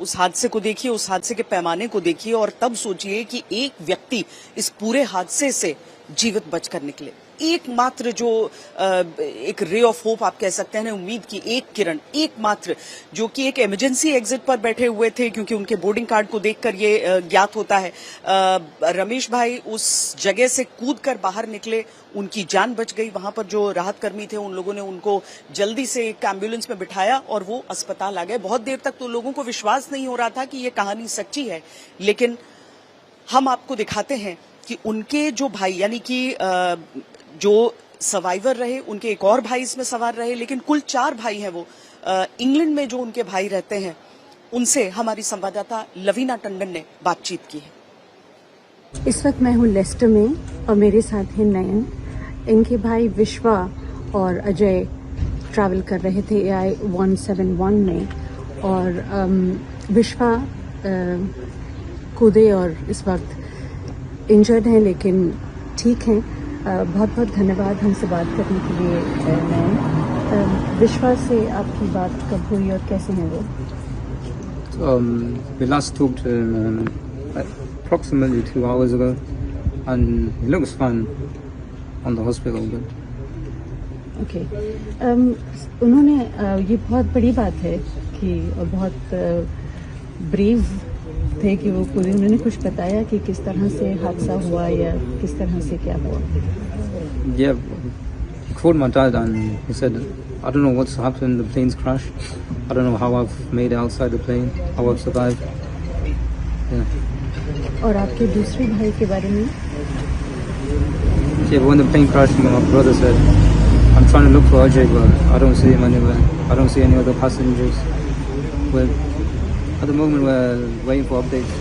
उस हादसे को देखिए, उस हादसे के पैमाने को देखिए और तब सोचिए कि एक व्यक्ति इस पूरे हादसे से जीवित बचकर निकले। एकमात्र जो एक रे ऑफ होप आप कह सकते हैं ना, उम्मीद की एक किरण, एकमात्र जो कि एक इमरजेंसी एग्जिट पर बैठे हुए थे, क्योंकि उनके बोर्डिंग कार्ड को देखकर ये ज्ञात होता है। रमेश भाई उस जगह से कूदकर बाहर निकले, उनकी जान बच गई। वहां पर जो राहत कर्मी थे उन लोगों ने उनको जल्दी से एक एम्बुलेंस में बिठाया और वो अस्पताल आ गए। बहुत देर तक तो लोगों को विश्वास नहीं हो रहा था कि ये कहानी सच्ची है, लेकिन हम आपको दिखाते हैं कि उनके जो भाई यानी कि जो सर्वाइवर रहे, उनके एक और भाई इसमें सवार रहे, लेकिन कुल 4 भाई हैं वो। इंग्लैंड में जो उनके भाई रहते हैं, उनसे हमारी संवाददाता लवीना टंडन ने बातचीत की है। इस वक्त मैं हूँ लेस्टर में और मेरे साथ हैं नयन। इनके भाई विश्वा और अजय ट्रैवल कर रहे थे AI 171 में और विश्वा कूदे और इस वक्त इंजर्ड हैं लेकिन ठीक हैं। बहुत बहुत धन्यवाद हमसे बात करने के लिए नयन। विश्वा से आपकी बात कब हुई और कैसे हैं वो? We last talked approximately 2 hours ago, and he looks fine on the hospital bed. Okay उन्होंने ये बहुत बड़ी बात है कि और बहुत ब्रेव थे कि वो पूरे उन्होंने कुछ बताया कि किस तरह से हादसा हुआ या किस तरह से क्या हुआ? Yeah, he called my dad and he said, I don't know what's happened, the plane's crashed. I don't know how I've made it outside the plane, how I've survived. Yeah. और आपके दूसरे भाई के बारे में? Yeah, but when the plane crashed, my brother said, I'm trying to look for Ajay, but I don't see him anywhere. I don't see any other passengers. At the moment, we're waiting for updates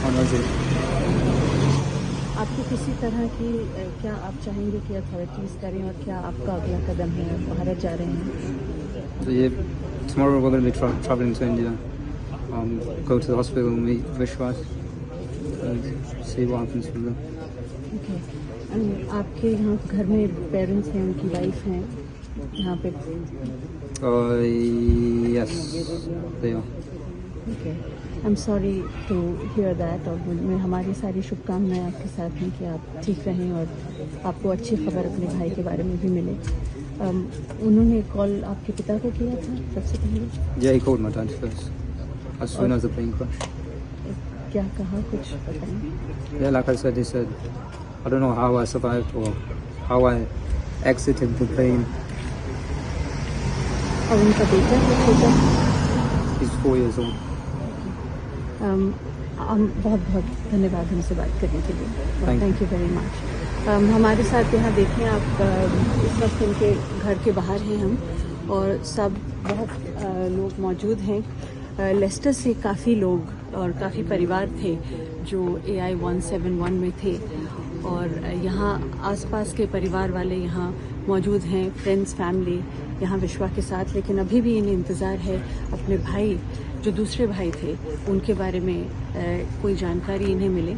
on Ajay. आपको किसी तरह की क्या आप चाहेंगे कि authorities करें और क्या आपका अगला कदम है? भारत जा रहे हैं? So yeah, tomorrow we're going to be traveling to India. Go to the hospital, meet Vishwas, and see what happens from there. Okay आपके यहाँ घर में पेरेंट्स हैं, उनकी वाइफ हैं यहाँ पे? Yes, they are. Okay I am sorry to hear that और हमारी सारी शुभकामनाएं आपके साथ हैं कि आप ठीक रहें और आपको अच्छी खबर अपने भाई के बारे में भी मिले। उन्होंने कॉल आपके पिता को किया था सबसे पहले? Yeah, he called my dad first, as soon as the plane crashed. क्या कहा, कुछ बताएं? Yeah, like I said, he said, I don't know how I survived or how I exited the plane. और उनका बेटा है छोटा? He's 4 years old. बहुत बहुत धन्यवाद हमसे बात करने के लिए। Thank you very much. हमारे साथ यहाँ देखें आप, इस वक्त इनके घर के बाहर हैं हम और सब बहुत लोग मौजूद हैं। लेस्टर से काफ़ी लोग और काफ़ी परिवार थे जो AI 171 में थे और यहाँ आसपास के परिवार वाले यहाँ मौजूद हैं, फ्रेंड्स फैमिली यहाँ विश्वा के साथ। लेकिन अभी भी इन्हें इंतज़ार है अपने भाई जो दूसरे भाई थे उनके बारे में कोई जानकारी इन्हें मिले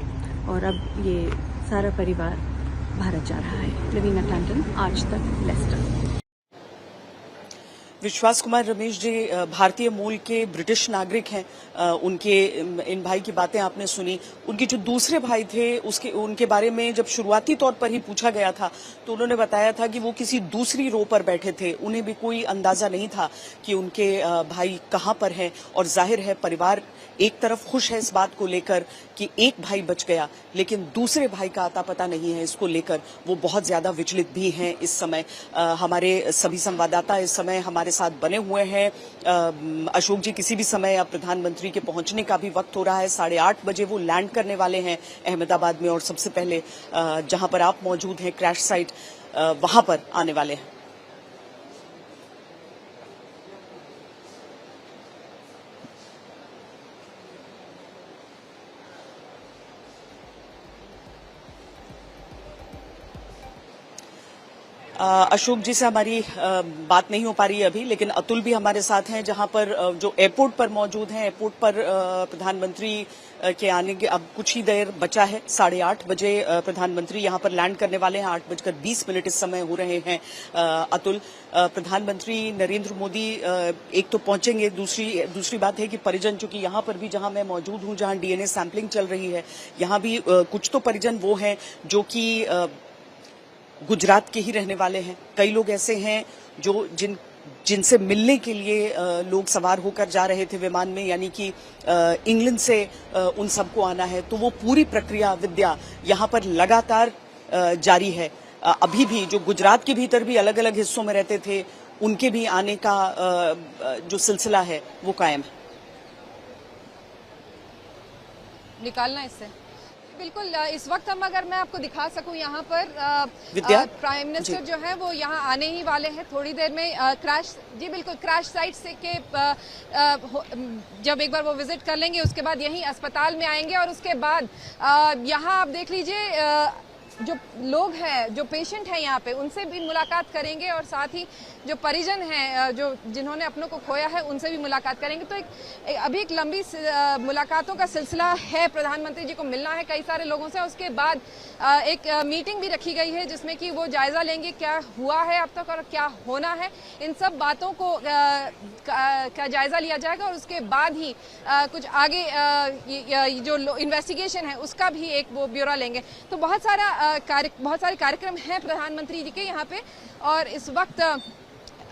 और अब ये सारा परिवार भारत जा रहा है। लवीना टंडन, आज तक, लेस्टर। विश्वास कुमार रमेश जी भारतीय मूल के ब्रिटिश नागरिक हैं। उनके इन भाई की बातें आपने सुनी। उनके जो दूसरे भाई थे उनके बारे में जब शुरुआती तौर पर ही पूछा गया था तो उन्होंने बताया था कि वो किसी दूसरी रो पर बैठे थे। उन्हें भी कोई अंदाजा नहीं था कि उनके भाई कहाँ पर हैं और जाहिर है परिवार एक तरफ खुश है इस बात को लेकर कि एक भाई बच गया, लेकिन दूसरे भाई का अता पता नहीं है। इसको लेकर वो बहुत ज्यादा विचलित भी हैं इस समय। हमारे सभी संवाददाता इस समय हमारे साथ बने हुए हैं। अशोक जी, किसी भी समय अब प्रधानमंत्री के पहुंचने का भी वक्त हो रहा है। 8:30 बजे वो लैंड करने वाले हैं अहमदाबाद में और सबसे पहले जहां पर आप मौजूद हैं क्रैश साइट, वहां पर आने वाले हैं। अशोक जी से हमारी बात नहीं हो पा रही है अभी, लेकिन अतुल भी हमारे साथ हैं, जहां पर जो एयरपोर्ट पर मौजूद हैं। एयरपोर्ट पर प्रधानमंत्री के आने के अब कुछ ही देर बचा है। 8:30 बजे प्रधानमंत्री यहां पर लैंड करने वाले हैं। 8:20 इस समय हो रहे हैं। अतुल, प्रधानमंत्री नरेंद्र मोदी एक तो पहुंचेंगे, दूसरी बात है कि परिजन, चूंकि यहां पर भी जहां मैं मौजूद हूं, जहां डीएनए सैंपलिंग चल रही है, यहां भी कुछ तो परिजन वो हैं जो कि गुजरात के ही रहने वाले हैं। कई लोग ऐसे हैं जो जिनसे मिलने के लिए लोग सवार होकर जा रहे थे विमान में, यानी कि इंग्लैंड से उन सबको आना है। तो वो पूरी प्रक्रिया विद्या यहाँ पर लगातार जारी है। अभी भी जो गुजरात के भीतर भी अलग अलग हिस्सों में रहते थे, उनके भी आने का जो सिलसिला है वो कायम है। निकालना इससे बिल्कुल। इस वक्त हम, अगर मैं आपको दिखा सकूं, यहाँ पर प्राइम मिनिस्टर जो है वो यहाँ आने ही वाले हैं थोड़ी देर में। क्रैश साइट से के जब एक बार वो विजिट कर लेंगे, उसके बाद यहीं अस्पताल में आएंगे और उसके बाद यहाँ आप देख लीजिए जो लोग हैं, जो पेशेंट हैं यहाँ पे, उनसे भी मुलाकात करेंगे और साथ ही जो परिजन हैं, जो जिन्होंने अपनों को खोया है, उनसे भी मुलाकात करेंगे। तो अभी एक लंबी मुलाकातों का सिलसिला है। प्रधानमंत्री जी को मिलना है कई सारे लोगों से। उसके बाद एक मीटिंग भी रखी गई है जिसमें कि वो जायजा लेंगे क्या हुआ है अब तक और क्या होना है। इन सब बातों को का जायजा लिया जाएगा और उसके बाद ही कुछ आगे जो इन्वेस्टिगेशन है उसका भी एक वो ब्यौरा लेंगे। तो बहुत सारे कार्यक्रम हैं प्रधानमंत्री जी के यहाँ पे। और इस वक्त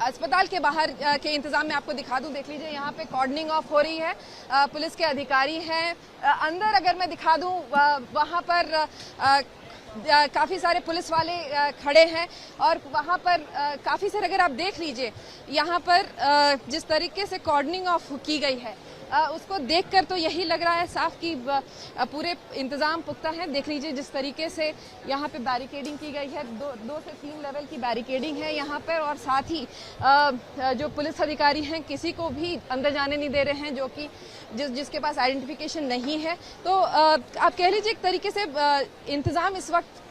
अस्पताल के बाहर के इंतजाम में आपको दिखा दूं, देख लीजिए यहाँ पे कॉर्डनिंग ऑफ हो रही है। पुलिस के अधिकारी हैं। अंदर अगर मैं दिखा दूं, वहाँ पर काफ़ी सारे पुलिस वाले खड़े हैं और वहाँ पर काफ़ी सारे, अगर आप देख लीजिए यहाँ पर जिस तरीके से कॉर्डनिंग ऑफ की गई है, उसको देखकर तो यही लग रहा है साफ कि पूरे इंतजाम पुख्ता है। देख लीजिए जिस तरीके से यहाँ पे बैरिकेडिंग की गई है, 2 से 3 लेवल की बैरिकेडिंग है यहाँ पर। और साथ ही जो पुलिस अधिकारी हैं, किसी को भी अंदर जाने नहीं दे रहे हैं जो कि जिसके पास आइडेंटिफिकेशन नहीं है। तो आप कह लीजिए एक तरीके से इंतजाम इस वक्त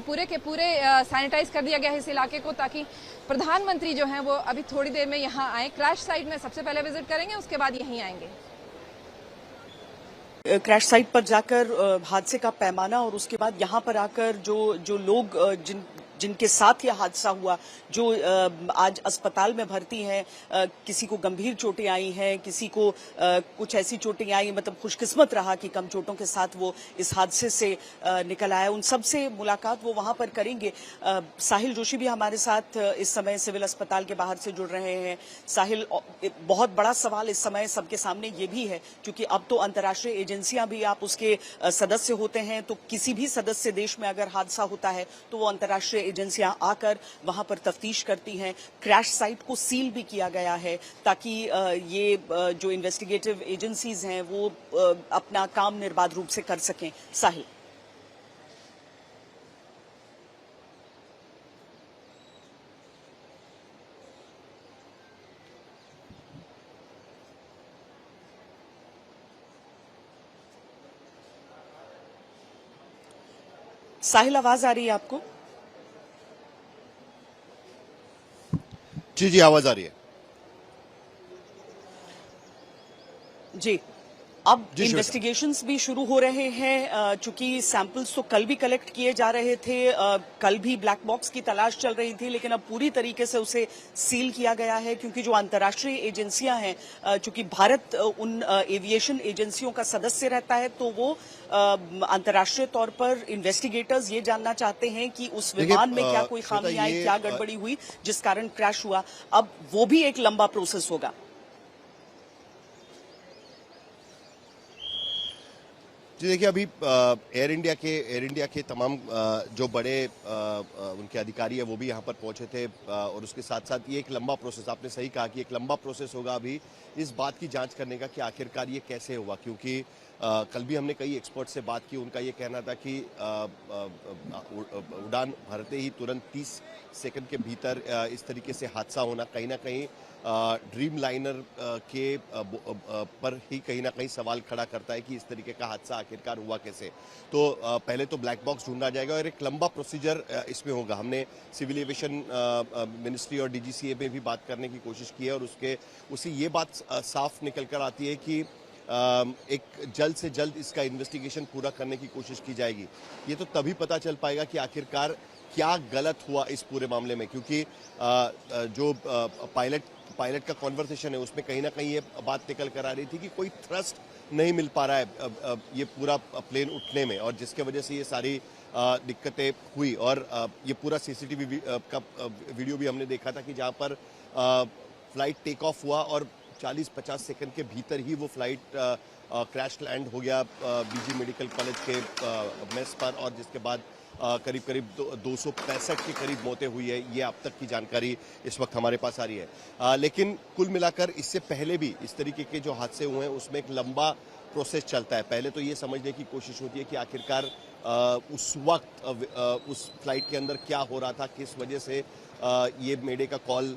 पूरे के पूरे सैनिटाइज कर दिया गया है इस इलाके को, ताकि प्रधानमंत्री जो हैं वो अभी थोड़ी देर में यहाँ आए। क्रैश साइट में सबसे पहले विजिट करेंगे, उसके बाद यहीं आएंगे। क्रैश साइट पर जाकर हादसे का पैमाना और उसके बाद यहाँ पर आकर जो लोग जिनके साथ यह हादसा हुआ, जो आज अस्पताल में भर्ती हैं, किसी को गंभीर चोटें आई हैं, किसी को कुछ ऐसी चोटें आई, मतलब खुशकिस्मत रहा कि कम चोटों के साथ वो इस हादसे से निकल आया। उन सब से मुलाकात वो वहां पर करेंगे। साहिल जोशी भी हमारे साथ इस समय सिविल अस्पताल के बाहर से जुड़ रहे हैं। साहिल, बहुत बड़ा सवाल इस समय सबके सामने ये भी है, क्योंकि अब तो अंतर्राष्ट्रीय एजेंसियां भी, आप उसके सदस्य होते हैं, तो किसी भी सदस्य देश में अगर हादसा होता है तो वो अंतर्राष्ट्रीय एजेंसियां आकर वहां पर तफ्तीश करती हैं। क्रैश साइट को सील भी किया गया है ताकि ये जो इन्वेस्टिगेटिव एजेंसीज हैं वो अपना काम निर्बाध रूप से कर सकें। साहिल, साहिल, आवाज आ रही है आपको? जी, आवाज आ रही है जी। अब इन्वेस्टिगेशंस भी शुरू हो रहे हैं, चूंकि सैंपल्स तो कल भी कलेक्ट किए जा रहे थे, कल भी ब्लैक बॉक्स की तलाश चल रही थी, लेकिन अब पूरी तरीके से उसे सील किया गया है, क्योंकि जो अंतर्राष्ट्रीय एजेंसियां हैं, चूंकि भारत उन एविएशन एजेंसियों का सदस्य रहता है, तो वो अंतर्राष्ट्रीय तौर पर इन्वेस्टिगेटर्स ये जानना चाहते हैं कि उस विमान में क्या कोई खामी आई, क्या गड़बड़ी हुई जिस कारण क्रैश हुआ। अब वो भी एक लंबा प्रोसेस होगा। जी देखिए, अभी एयर इंडिया के तमाम जो बड़े उनके अधिकारी है वो भी यहाँ पर पहुंचे थे, और उसके साथ साथ ये एक लंबा प्रोसेस, आपने सही कहा कि एक लंबा प्रोसेस होगा अभी इस बात की जांच करने का कि आखिरकार ये कैसे हुआ। क्योंकि कल भी हमने कई एक्सपर्ट से बात की, उनका ये कहना था कि उड़ान भरते ही तुरंत 30 सेकंड के भीतर इस तरीके से हादसा होना कहीं ना कहीं ड्रीम लाइनर के पर ही कहीं ना कहीं सवाल खड़ा करता है कि इस तरीके का हादसा आखिरकार हुआ कैसे। तो पहले तो ब्लैक बॉक्स ढूंढा जाएगा और एक लंबा प्रोसीजर इसमें होगा। हमने सिविल एविएशन मिनिस्ट्री और डीजीसीए में भी बात करने की कोशिश की है और उससे ये बात साफ निकल कर आती है कि एक जल्द से जल्द इसका इन्वेस्टिगेशन पूरा करने की कोशिश की जाएगी। ये तो तभी पता चल पाएगा कि आखिरकार क्या गलत हुआ इस पूरे मामले में, क्योंकि जो पायलट का कॉन्वर्सेशन है उसमें कहीं ना कहीं ये बात निकल कर आ रही थी कि कोई थ्रस्ट नहीं मिल पा रहा है ये पूरा प्लेन उठने में, और जिसके वजह से ये सारी दिक्कतें हुई। और ये पूरा सीसीटीवी का वीडियो भी हमने देखा था कि जहां पर फ्लाइट टेक ऑफ हुआ और 40-50 सेकंड के भीतर ही वो फ्लाइट क्रैश लैंड हो गया बीजी मेडिकल कॉलेज के मेस पर, और जिसके बाद करीब 265 के करीब मौतें हुई है। ये अब तक की जानकारी इस वक्त हमारे पास आ रही है। लेकिन कुल मिलाकर इससे पहले भी इस तरीके के जो हादसे हुए हैं उसमें एक लंबा प्रोसेस चलता है। पहले तो ये समझने की कोशिश होती है कि आखिरकार उस वक्त उस फ्लाइट के अंदर क्या हो रहा था, किस वजह से ये मेडे का कॉल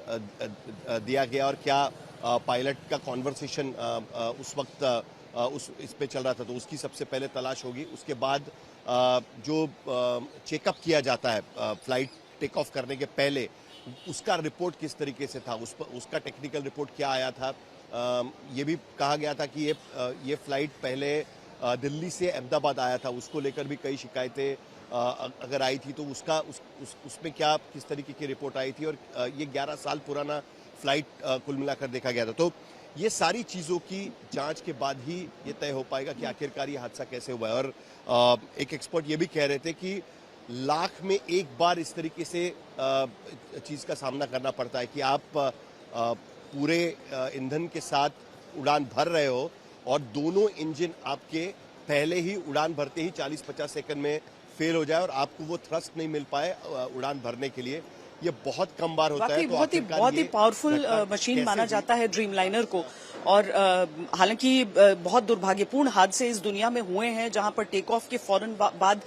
दिया गया और क्या पायलट का कॉन्वर्सेशन उस वक्त इस पे चल रहा था। तो उसकी सबसे पहले तलाश होगी। उसके बाद जो चेकअप किया जाता है फ्लाइट टेक ऑफ करने के पहले, उसका रिपोर्ट किस तरीके से था, उसका टेक्निकल रिपोर्ट क्या आया था। ये भी कहा गया था कि ये फ्लाइट पहले दिल्ली से अहमदाबाद आया था, उसको लेकर भी कई शिकायतें अगर आई थी तो उसमें क्या किस तरीके की रिपोर्ट आई थी, और ये 11 साल पुराना फ्लाइट कुल मिलाकर देखा गया था। तो ये सारी चीज़ों की जांच के बाद ही ये तय हो पाएगा कि आखिरकार ये हादसा कैसे हुआ है। और एक एक्सपर्ट ये भी कह रहे थे कि लाख में एक बार इस तरीके से चीज़ का सामना करना पड़ता है कि आप पूरे ईंधन के साथ उड़ान भर रहे हो और दोनों इंजन आपके पहले ही उड़ान भरते ही 40-50 सेकंड में फेल हो जाए और आपको वो थ्रस्ट नहीं मिल पाए उड़ान भरने के लिए। ये बहुत कम बार होता है। तो बहुत ही पावरफुल मशीन माना जाता है ड्रीम लाइनर को। और हालांकि बहुत दुर्भाग्यपूर्ण हादसे इस दुनिया में हुए हैं जहां पर टेक ऑफ के फौरन बाद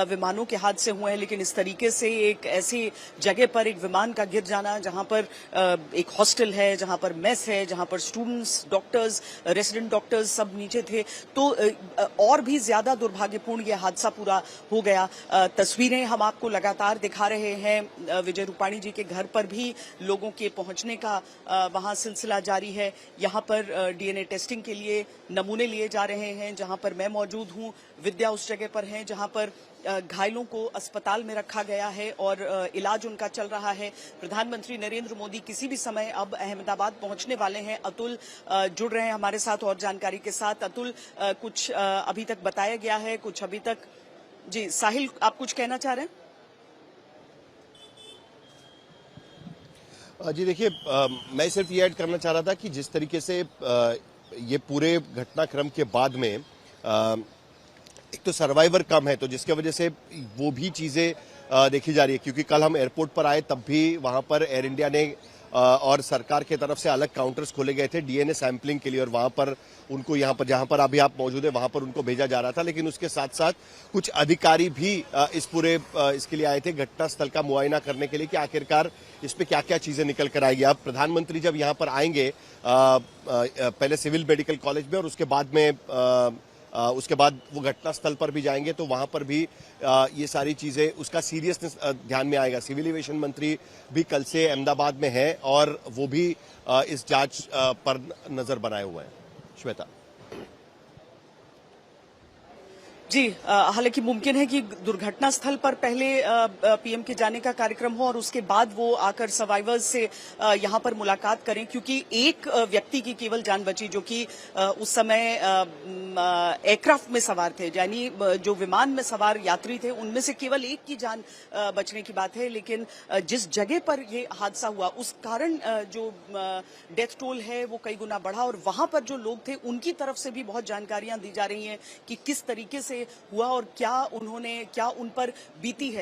विमानों के हादसे हुए हैं, लेकिन इस तरीके से एक ऐसी जगह पर एक विमान का गिर जाना जहां पर एक हॉस्टल है, जहां पर मेस है, जहां पर स्टूडेंट्स, डॉक्टर्स, रेसिडेंट डॉक्टर्स सब नीचे थे, तो और भी ज्यादा दुर्भाग्यपूर्ण ये हादसा पूरा हो गया। तस्वीरें हम आपको लगातार दिखा रहे हैं। विजय रूपाणी जी के घर पर भी लोगों के पहुंचने का वहां सिलसिला जारी है। यहां पर डीएनए टेस्टिंग के लिए नमूने लिए जा रहे हैं। जहां पर मैं मौजूद हूं, विद्या उस जगह पर है जहां पर घायलों को अस्पताल में रखा गया है और इलाज उनका चल रहा है। प्रधानमंत्री नरेंद्र मोदी किसी भी समय अब अहमदाबाद पहुंचने वाले हैं। अतुल जुड़ रहे हैं हमारे साथ और जानकारी के साथ। अतुल, कुछ अभी तक बताया गया है, कुछ अभी तक? जी साहिल, आप कुछ कहना चाह रहे हैं? जी देखिए, मैं सिर्फ ये ऐड करना चाह रहा था कि जिस तरीके से ये पूरे घटनाक्रम के बाद में एक तो सर्वाइवर कम है, तो जिसके वजह से वो भी चीज़ें देखी जा रही है। क्योंकि कल हम एयरपोर्ट पर आए तब भी वहाँ पर एयर इंडिया ने और सरकार की तरफ से अलग काउंटर्स खोले गए थे डीएनए सैंपलिंग के लिए, और वहाँ पर उनको यहाँ पर जहाँ पर अभी आप मौजूद है वहाँ पर उनको भेजा जा रहा था। लेकिन उसके साथ साथ कुछ अधिकारी भी इस पूरे इसके लिए आए थे घटनास्थल का मुआयना करने के लिए कि आखिरकार इस पे क्या क्या चीजें निकल कर आएगी। अब प्रधानमंत्री जब यहाँ पर आएंगे पहले सिविल मेडिकल कॉलेज में और उसके बाद वो घटनास्थल पर भी जाएंगे, तो वहां पर भी ये सारी चीजें, उसका सीरियसनेस ध्यान में आएगा। सिविल एविएशन मंत्री भी कल से अहमदाबाद में है और वो भी इस जांच पर नजर बनाए हुए हैं। श्वेता जी, हालांकि मुमकिन है कि दुर्घटना स्थल पर पहले पीएम के जाने का कार्यक्रम हो और उसके बाद वो आकर सर्वाइवर्स से यहां पर मुलाकात करें, क्योंकि एक व्यक्ति की केवल जान बची जो कि उस समय एयरक्राफ्ट में सवार थे, यानी जो विमान में सवार यात्री थे उनमें से केवल एक की जान बचने की बात है। लेकिन जिस जगह पर ये हादसा हुआ उस कारण जो डेथ टोल है वो कई गुना बढ़ा और वहां पर जो लोग थे उनकी तरफ से भी बहुत जानकारियां दी जा रही हैं कि किस तरीके से हुआ और क्या उन पर बीती है।